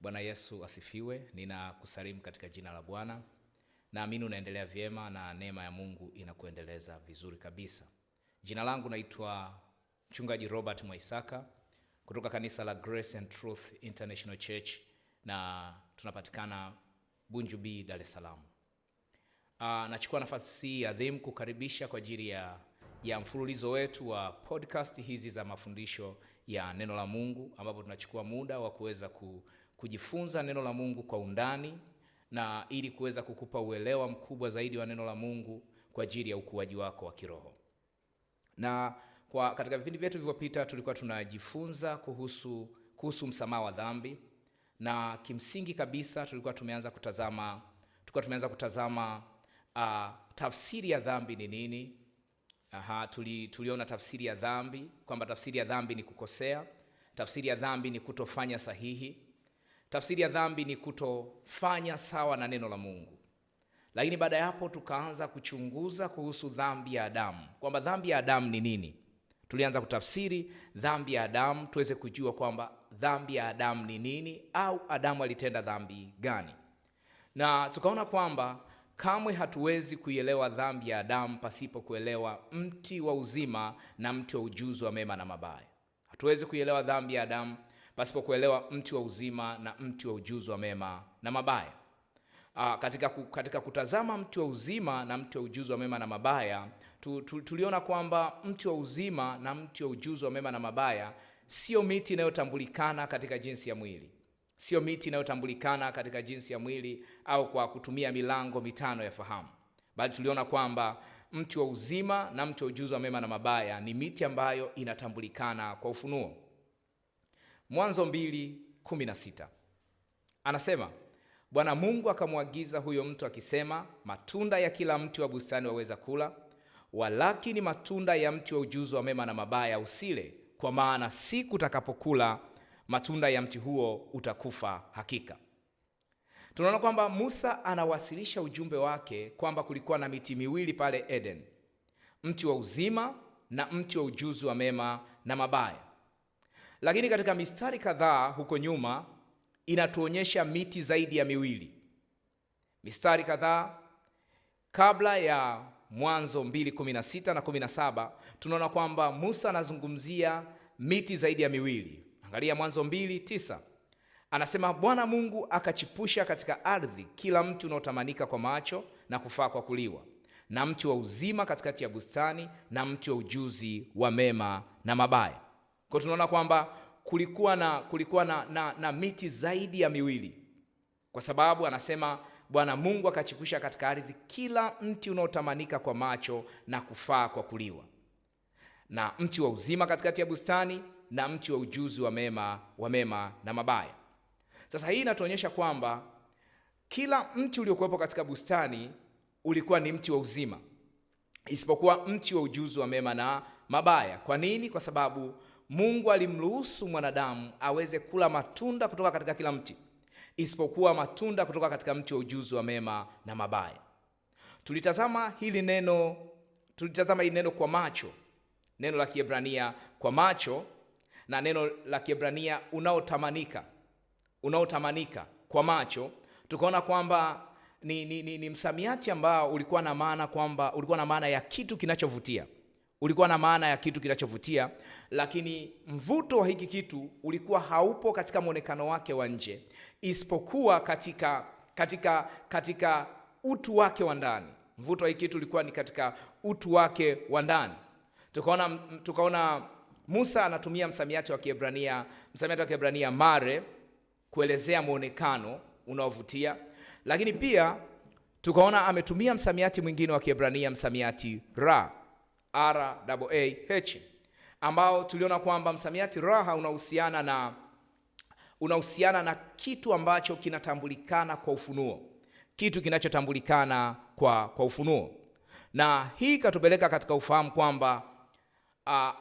Bwana Yesu asifiwe. Ninakusalimu katika jina la Bwana. Naamini unaendelea vyema na neema ya Mungu inakuendeleza vizuri kabisa. Jina langu naitwa Mchungaji Robert Mwaisaka kutoka kanisa la Grace and Truth International Church, na tunapatikana Bunju B, Dar es Salaam. Nachukua nafasi hii adhimu kukaribisha kwa ajili ya mfululizo wetu wa podcast hizi za mafundisho ya neno la Mungu, ambapo tunachukua muda wa kuweza kujifunza neno la Mungu kwa undani, na ili kuweza kukupa uelewa mkubwa zaidi wa neno la Mungu kwa ajili ya ukuaji wako wa kiroho. Na katika vipindi vyetu vilivyopita tulikuwa tunajifunza kuhusu msamaha wa dhambi, na kimsingi kabisa tulikuwa tumeanza kutazama tafsiri ya dhambi ni nini. Tuliona tafsiri ya dhambi, kwamba tafsiri ya dhambi ni kukosea, tafsiri ya dhambi ni kutofanya sahihi, tafsiri ya dhambi ni kutofanya sawa na neno la Mungu. Lakini baada ya hapo tukaanza kuchunguza kuhusu dhambi ya Adamu, kwamba dhambi ya Adamu ni nini. Tulianza kutafsiri dhambi ya Adamu tuweze kujua kwamba dhambi ya Adamu ni nini, au Adamu alitenda dhambi gani. Na tukaona kwamba kamwe hatuwezi kuielewa dhambi ya Adamu pasipo kuelewa mti wa uzima na mti wa ujuzi wa mema na mabaya. Hatuwezi kuielewa dhambi ya Adamu pasipo kuelewa mti wa uzima na mti wa ujuzi wa mema na mabaya. Katika kutazama mti wa uzima na mti wa ujuzi wa mema na mabaya, tuliona kwamba mti wa uzima na mti wa ujuzi wa mema na mabaya sio miti inayotambulikana katika jinsi ya mwili. Sio miti inayotambulikana katika jinsi ya mwili au kwa kutumia milango mitano ya fahamu. Bali tuliona kwamba mti wa uzima na mti wa ujuzi wa mema na mabaya ni miti ambayo inatambulikana kwa ufunuo. Mwanzo 2:16 anasema, Bwana Mungu akamwagiza huyo mtu akisema, matunda ya kila mti wa bustani waweza kula, walakini matunda ya mti wa ujuzi wa mema na mabaya usile, kwa maana siku utakapokula matunda ya mti huo utakufa hakika. Tunaona kwamba Musa anawasilisha ujumbe wake kwamba kulikuwa na miti miwili pale Eden, mti wa uzima na mti wa ujuzi wa mema na mabaya. Lakini katika mistari kadhaa huko nyuma inatuonyesha miti zaidi ya miwili. Mistari kadhaa kabla ya Mwanzo 2:16 na 17 tunaona kwamba Musa anazungumzia miti zaidi ya miwili. Angalia Mwanzo 2:9. Anasema, Bwana Mungu akachipusha katika ardhi kila mti unaotamanika kwa macho na kufaa kwa kuliwa, na mti wa uzima katikati ya bustani, na mti wa ujuzi wa mema na mabaya. Kwa tunaona kwamba kulikuwa na miti zaidi ya miwili, kwa sababu anasema Bwana Mungu akachipusha katika ardhi kila mti unaotamanika kwa macho na kufaa kwa kuliwa, na mti wa uzima katikati ya bustani, na mti wa ujuzi wa mema na mabaya. Sasa hii inatuonyesha kwamba kila mti uliokuwepo katika bustani ulikuwa ni mti wa uzima, isipokuwa mti wa ujuzi wa mema na mabaya. Kwa nini? Kwa sababu Mungu alimruhusu mwanadamu aweze kula matunda kutoka katika kila mti, isipokuwa matunda kutoka katika mti wa ujuzi wa mema na mabaya. Tulitazama hili neno kwa macho, neno la Kiebrania kwa macho, na neno la Kiebrania unaotamanika kwa macho. Tukaona kwamba ni msamiati ambao ulikuwa na maana ya kitu kinachovutia. Ulikuwa na maana ya kitu kinachovutia, lakini mvuto wa hiki kitu ulikuwa haupo katika muonekano wake wa nje, isipokuwa katika utu wake wa ndani. Mvuto wa hiki kitu ulikuwa ni katika utu wake wa ndani. Tukaona Musa anatumia msamiati wa Kiebrania mare kuelezea muonekano unaovutia, lakini pia tukaona ametumia msamiati mwingine wa Kiebrania, msamiati ra, R-A-H, ambao tuliona kwamba msamiati raha unahusiana na kitu ambacho kinatambulikana kwa ufunuo, kitu kinachotambulikana kwa ufunuo. Na hii katupeleka katika ufahamu kwamba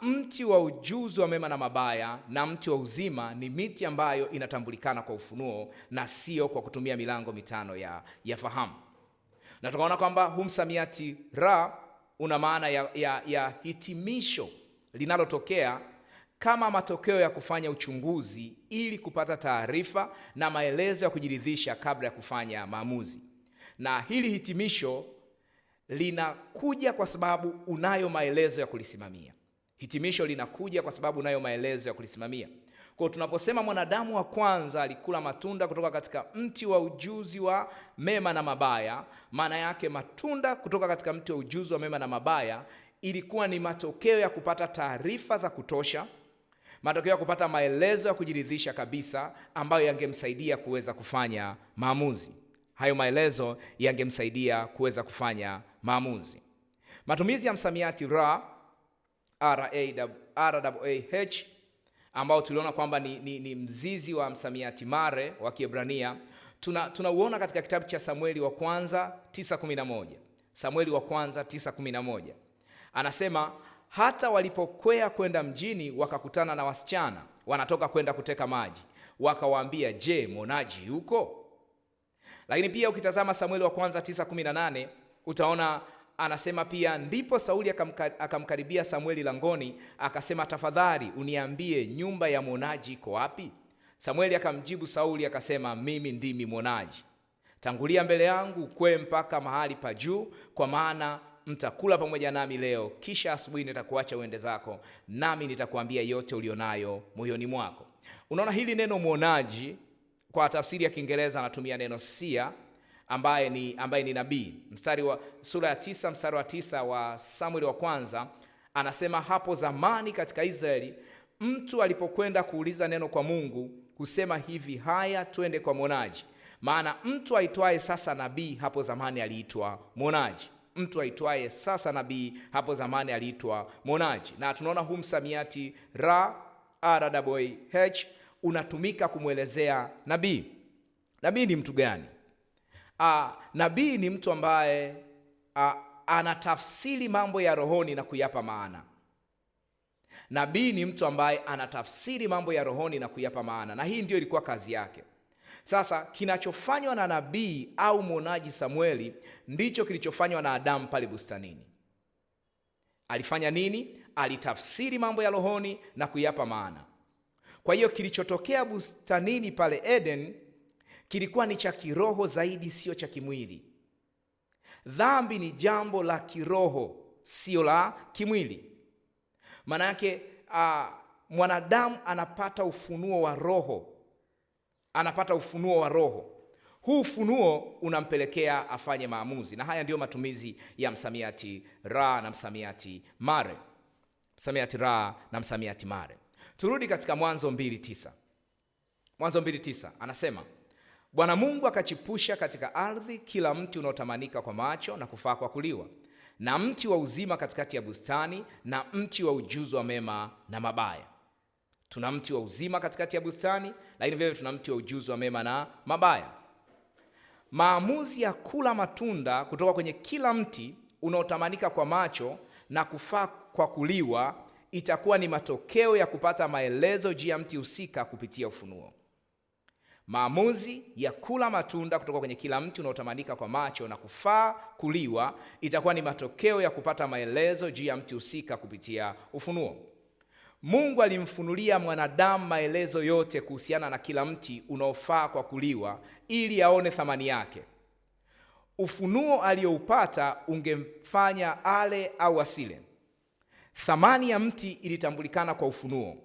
mti wa ujuzi wa mema na mabaya na mti wa uzima ni miti ambayo inatambulikana kwa ufunuo na sio kwa kutumia milango mitano ya fahamu. Na tukaona kwamba huu msamiati ra una maana ya hitimisho linalotokea kama matokeo ya kufanya uchunguzi ili kupata taarifa na maelezo ya kujiridhisha kabla ya kufanya maamuzi. Na hili hitimisho linakuja kwa sababu unayo maelezo ya kulisimamia. Hitimisho linakuja kwa sababu unayo maelezo ya kulisimamia. Kwa tunaposema mwanadamu wa kwanza alikula matunda kutoka katika mti wa ujuzi wa mema na mabaya, maana yake matunda kutoka katika mti wa ujuzi wa mema na mabaya ilikuwa ni matokeo ya kupata taarifa za kutosha, matokeo ya kupata maelezo ya kujiridhisha kabisa ambayo yangemsaidia kuweza kufanya maamuzi. Hayo maelezo yangemsaidia kuweza kufanya maamuzi. Matumizi ya msamiati ra, R-A-W-A-H, ambao tuliona kwamba ni mzizi wa msamiati mare wa Kiebrania, tunauona katika kitabu cha Samueli wa kwanza 9:11. Samueli wa kwanza 9:11. Anasema hata walipokwea kwenda mjini wakakutana na wasichana wanatoka kwenda kuteka maji, wakawaambia, je, mwonaji yuko? Lakini pia ukitazama Samueli wa kwanza 9:18 utaona anasema pia, ndipo Sauli akamkaribia Samueli langoni akasema, tafadhali uniambie nyumba ya mwonaji iko wapi? Samueli akamjibu Sauli akasema, mimi ndimi mwonaji. Tangulia mbele yangu ukwe mpaka mahali pa juu, kwa maana mtakula pamoja nami leo, kisha asubuhi nitakuacha uende zako, nami nitakuambia yote ulionayo moyoni mwako. Unaona hili neno mwonaji kwa tafsiri ya Kiingereza anatumia neno seer, ambaye ni nabii. Mstari wa sura ya 9 mstari wa 9 wa Samueli wa kwanza anasema, hapo zamani katika Israeli mtu alipokwenda kuuliza neno kwa Mungu kusema hivi, haya twende kwa mwonaji. Maana mtu aitwaye sasa nabii hapo zamani aliitwa mwonaji. Mtu aitwaye sasa nabii hapo zamani aliitwa mwonaji. Na tunaona huu msamiati ra, R-A-W-A-H, unatumika kumwelezea nabii. Nabii ni mtu gani? Nabii ni mtu ambaye anatafsiri mambo ya rohoni na kuyapa maana. Nabii ni mtu ambaye anatafsiri mambo ya rohoni na kuyapa maana, na hii ndio ilikuwa kazi yake. Sasa kinachofanywa na nabii au mwonaji Samueli ndicho kilichofanywa na Adamu pale bustanini. Alifanya nini? Alitafsiri mambo ya rohoni na kuyapa maana. Kwa hiyo kilichotokea bustanini pale Eden kilikuwa ni cha kiroho zaidi, sio cha kimwili. Dhambi ni jambo la kiroho, sio la kimwili. Maana yake mwanadamu anapata ufunuo wa roho. Anapata ufunuo wa roho. Huu ufunuo unampelekea afanye maamuzi, na haya ndio matumizi ya msamiati ra na msamiati mare. Msamiati ra na msamiati mare. Turudi katika Mwanzo 2:9. Mwanzo 2:9 anasema, Bwana Mungu akachipusha katika ardhi kila mti unaotamanika kwa macho na kufaa kwa kuliwa, na mti wa uzima katikati ya bustani, na mti wa ujuzi wa mema na mabaya. Tuna mti wa uzima katikati ya bustani, lakini vile tuna mti wa ujuzi wa mema na mabaya. Maamuzi ya kula matunda kutoka kwenye kila mti unaotamanika kwa macho na kufaa kwa kuliwa itakuwa ni matokeo ya kupata maelezo juu ya mti husika kupitia ufunuo. Maamuzi ya kula matunda kutoka kwenye kila mti unaotamanika kwa macho na kufaa kuliwa itakuwa ni matokeo ya kupata maelezo juu ya mti husika kupitia ufunuo. Mungu alimfunulia mwanadamu maelezo yote kuhusiana na kila mti unaofaa kwa kuliwa ili aone thamani yake. Ufunuo alioupata ungemfanya ale au asile. Thamani ya mti ilitambulikana kwa ufunuo.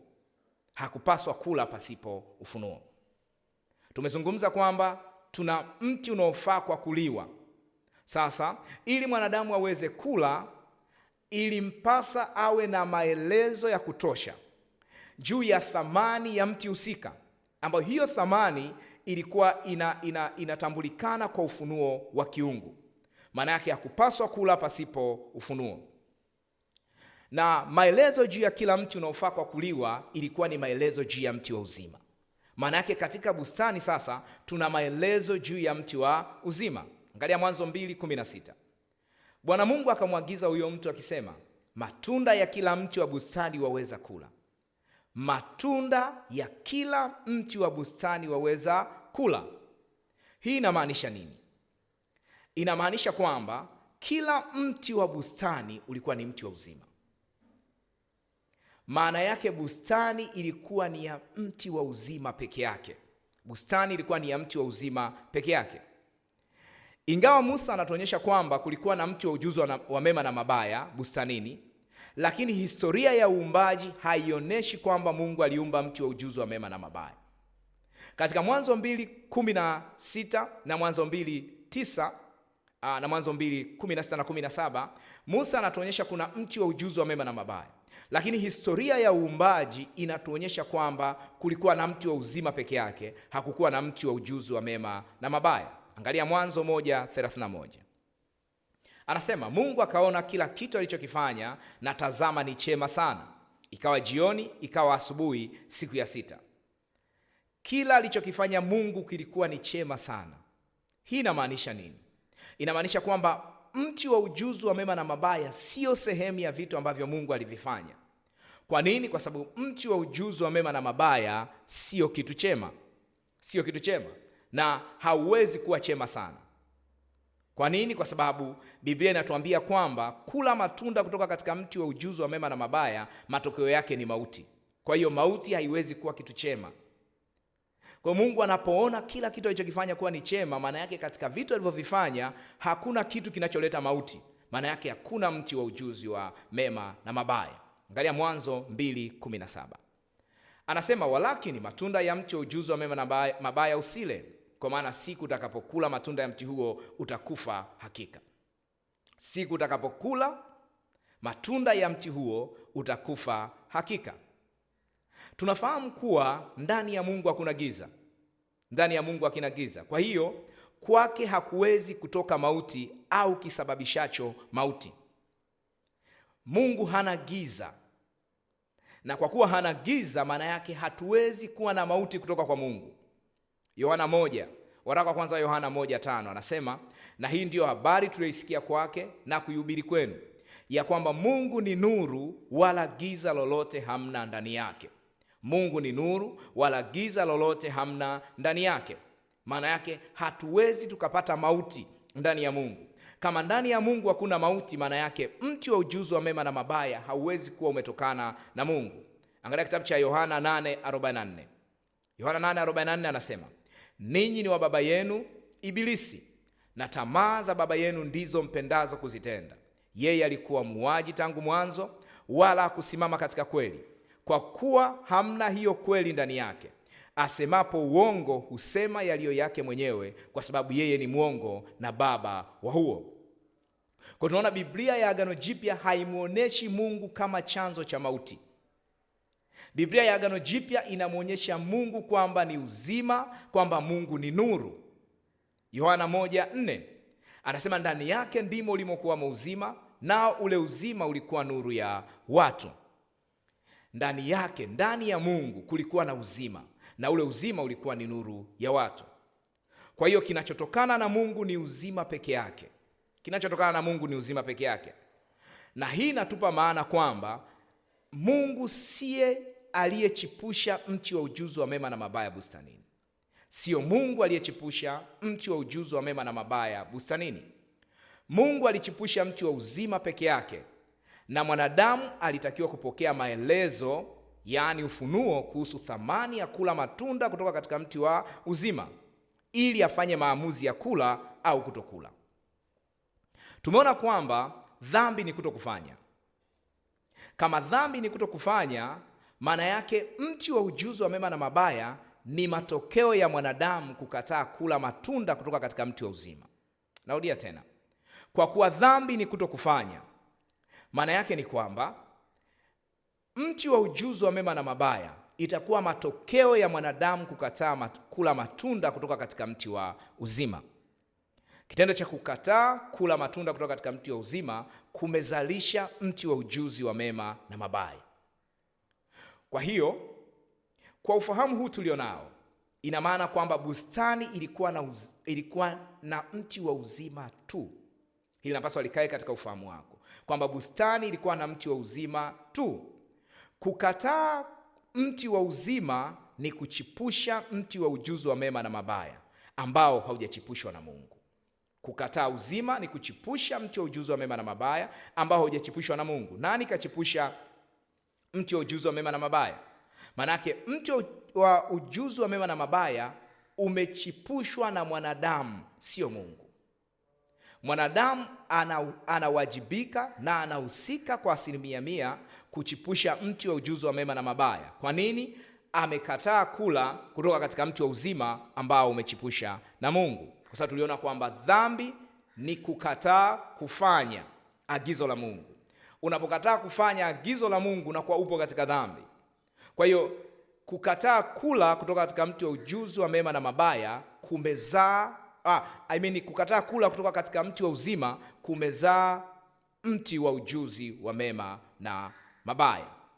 Hakupaswa kula pasipo ufunuo. Tumezungumza kwamba tuna mti unaofaa kwa kuliwa. Sasa ili mwanadamu aweze kula, ilimpasa awe na maelezo ya kutosha juu ya thamani ya mti husika, ambayo hiyo thamani ilikuwa inatambulikana kwa ufunuo wa kiungu. Maana yake hakupaswa kula pasipo ufunuo. Na maelezo juu ya kila mti unaofaa kwa kuliwa ilikuwa ni maelezo juu ya mti wa uzima. Maana yake katika bustani sasa tuna maelezo juu ya mti wa uzima. Angalia Mwanzo 2:16. Bwana Mungu akamwagiza huyo mtu akisema, matunda ya kila mti wa bustani waweza kula. Matunda ya kila mti wa bustani waweza kula. Hii inamaanisha nini? Inamaanisha kwamba kila mti wa bustani ulikuwa ni mti wa uzima. Maana yake bustani ilikuwa ni ya mti wa uzima peke yake. Bustani ilikuwa ni ya mti wa uzima peke yake. Ingawa Musa anatuonyesha kwamba kulikuwa na mti wa ujuzi wa mema na mabaya bustanini, lakini historia ya uumbaji haionyeshi kwamba Mungu aliumba mti wa ujuzi wa mema na mabaya. Katika Mwanzo 2:16 na Mwanzo 2:9 na Mwanzo 2:16 na 17, Musa anatuonyesha kuna mti wa ujuzi wa mema na mabaya, lakini historia ya uumbaji inatuonyesha kwamba kulikuwa na mti wa uzima peke yake, hakukuwa na mti wa ujuzi wa mema na mabaya. Angalia Mwanzo 1:31. Anasema, Mungu akaona kila kitu alichokifanya, na tazama ni chema sana. Ikawa jioni, ikawa asubuhi, siku ya 6. Kila alichokifanya Mungu kilikuwa ni chema sana. Hii inamaanisha nini? Inamaanisha kwamba mti wa ujuzi wa mema na mabaya sio sehemu ya vitu ambavyo Mungu alivifanya. Kwa nini? Kwa sababu mti wa ujuzi wa mema na mabaya sio kitu chema. Sio kitu chema na hauwezi kuwa chema sana. Kwa nini? Kwa sababu Biblia inatuambia kwamba kula matunda kutoka katika mti wa ujuzi wa mema na mabaya, matokeo yake ni mauti. Kwa hiyo mauti haiwezi kuwa kitu chema. Kwa Mungu anapoona kila kitu alichokifanya kuwa ni chema, maana yake katika vitu alivyovifanya hakuna kitu kinacholeta mauti. Maana yake hakuna mti wa ujuzi wa mema na mabaya. Angalia Mwanzo 2:17. Anasema, walakini matunda ya mti wa ujuzi wa mema na mabaya usile, kwa maana siku utakapokula matunda ya mti huo utakufa hakika. Siku utakapokula matunda ya mti huo utakufa hakika. Tunafahamu kuwa ndani ya Mungu hakuna giza. Ndani ya Mungu hakuna giza. Kwa hiyo kwake hakuwezi kutoka mauti au kisababishacho mauti. Mungu hana giza. Na kwa kuwa hana giza, maana yake hatuwezi kuwa na mauti kutoka kwa Mungu. Waraka wa kwanza wa Yohana 1:5 anasema, na hii ndiyo habari tuliyoisikia kwake na kuihubiri kwenu, ya kwamba Mungu ni nuru, wala giza lolote hamna ndani yake. Mungu ni nuru, wala giza lolote hamna ndani yake. Maana yake hatuwezi tukapata mauti ndani ya Mungu. Kama ndani ya Mungu hakuna mauti, maana yake mti wa ujuzi wa mema na mabaya hauwezi kuwa umetokana na Mungu. Angalia kitabu cha Yohana 8:44. Yohana 8:44 anasema, ninyi ni wa baba yenu Ibilisi, na tamaa za baba yenu ndizo mpendazo kuzitenda. Yeye alikuwa muuaji tangu mwanzo, wala hakusimama katika kweli, kwa kuwa hamna hiyo kweli ndani yake. Asemapo uongo husema yaliyo yake mwenyewe, kwa sababu yeye ni mwongo na baba wa huo. Kwa tunaona Biblia ya Agano Jipya haimuoneshi Mungu kama chanzo cha mauti. Biblia ya Agano Jipya inamuonyesha Mungu kwamba ni uzima, kwamba Mungu ni nuru. Yohana 1:4 anasema, ndani yake ndimo ulimokuwa uzima, nao ule uzima ulikuwa nuru ya watu. Ndani yake, ndani ya Mungu kulikuwa na uzima, na ule uzima ulikuwa ni nuru ya watu. Kwa hiyo kinachotokana na Mungu ni uzima peke yake. Kinachotokana na Mungu ni uzima peke yake. Na hii inatupa maana kwamba Mungu siye aliyechipusha mti wa ujuzi wa mema na mabaya bustanini. Sio Mungu aliyechipusha mti wa ujuzi wa mema na mabaya bustanini. Mungu alichipusha mti wa uzima peke yake, na mwanadamu alitakiwa kupokea maelezo, yaani ufunuo, kuhusu thamani ya kula matunda kutoka katika mti wa uzima, ili afanye maamuzi ya kula au kutokula. Tumeona kwamba dhambi ni kutokufanya. Kama dhambi ni kutokufanya, maana yake mti wa ujuzi wa mema na mabaya ni matokeo ya mwanadamu kukataa kula matunda kutoka katika mti wa uzima. Narudia tena. Kwa kuwa dhambi ni kutokufanya, maana yake ni kwamba mti wa ujuzi wa mema na mabaya itakuwa matokeo ya mwanadamu kukataa kula matunda kutoka katika mti wa uzima. Kitendo cha kukataa kula matunda kutoka katika mti wa uzima kumezalisha mti wa ujuzi wa mema na mabaya. Kwa hiyo, kwa ufahamu huu tulionao, ina maana kwamba bustani ilikuwa na mti wa uzima tu. Hili linapaswa likae katika ufahamu wako, kwamba bustani ilikuwa na mti wa uzima tu. Kukataa mti wa uzima ni kuchipusha mti wa ujuzi wa mema na mabaya ambao haujachipushwa na Mungu. Kukataa uzima ni kuchipusha mti wa ujuzi wa mema na mabaya ambao haujachipushwa na Mungu. Nani kachipusha Mti wa ujuzi wa mema na mabaya. Manake mti wa ujuzi wa mema na mabaya umechipushwa na mwanadamu, sio Mungu. Mwanadamu anawajibika na anahusika kwa 100% kuchipusha mti wa ujuzi wa mema na mabaya. Kwa nini? Amekataa kula kutoka katika mti wa uzima ambao umechipusha na Mungu. Kwa sababu tuliona kwamba dhambi ni kukataa kufanya agizo la Mungu. Unapokataa kufanya agizo la Mungu unakuwa upo katika dhambi. Kwa hiyo kukataa kula kutoka katika mti wa ujuzi wa mema na mabaya kumezaa kukataa kula kutoka katika mti wa uzima kumezaa mti wa ujuzi wa mema na mabaya.